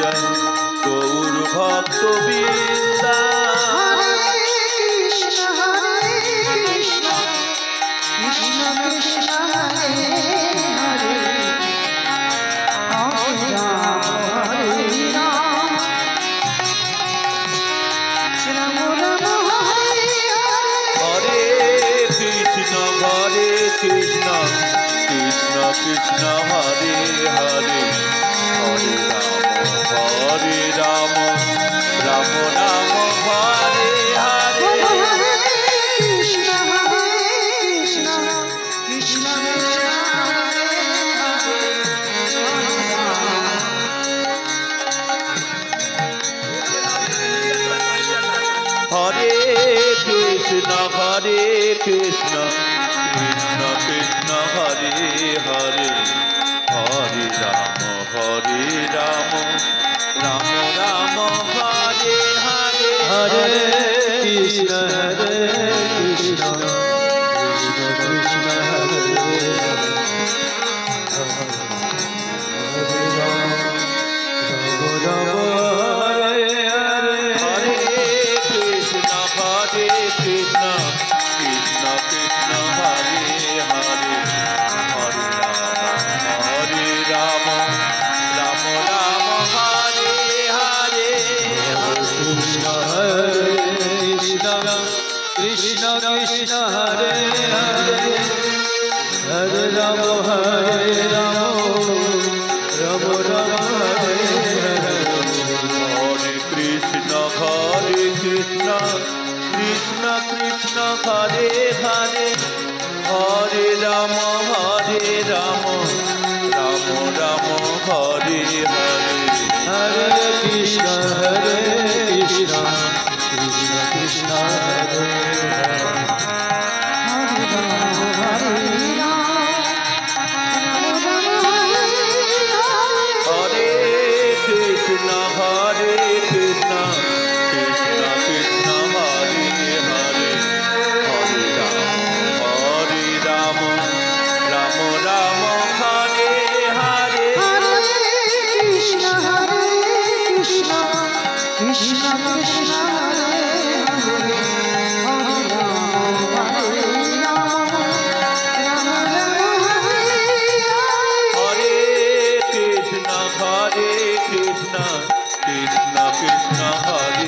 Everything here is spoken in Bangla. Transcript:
জয় গৌর ভক্ত বৃন্দা। হরে কৃষ্ণ কৃষ্ণ কৃষ্ণ হরে হরে, হরে রাম হরে রাম, রাম রাম হরে হরে। হরে কৃষ্ণ কৃষ্ণ কৃষ্ণ হরে হরে, হরে রাম রাম রাম হরে হরে। হরে কৃষ্ণ কৃষ্ণ কৃষ্ণ হরে হরে, হরে কৃষ্ণ কৃষ্ণ কৃষ্ণ হরে হরে, হরে রাম রাম রাম হরে হরে। হরে কৃষ্ণ কৃষ্ণ কৃষ্ণ হরে রাম রাম হরে হরে। হরে কৃষ্ণ কৃষ্ণ কৃষ্ণ হরে হরে, হরে রাম রাম রাম হরে হরে। কৃষ্ণ কৃষ্ণ কৃষ্ণ হরে হরে, হরে রাম রাম রাম হরে হরে। হরে কৃষ্ণ কৃষ্ণ কৃষ্ণ হরে হরে, হরে রাম রাম রাম হরে হরে। হরে কৃষ্ণ কৃষ্ণ কৃষ্ণ হরে হরে। হরে রাম হরে রাম, রাম রাম হরে হরে। হরে কৃষ্ণ কৃষ্ণ কৃষ্ণ হরে হরে, হরে রাম রাম রাম হরে হরে। হরে কৃষ্ণ কৃষ্ণ কৃষ্ণ কৃষ্ণ হরে হরে, হরে রাম হরে রাম, রাম রাম হরে হরে। হরে কৃষ্ণ কৃষ্ণ কৃষ্ণ হরে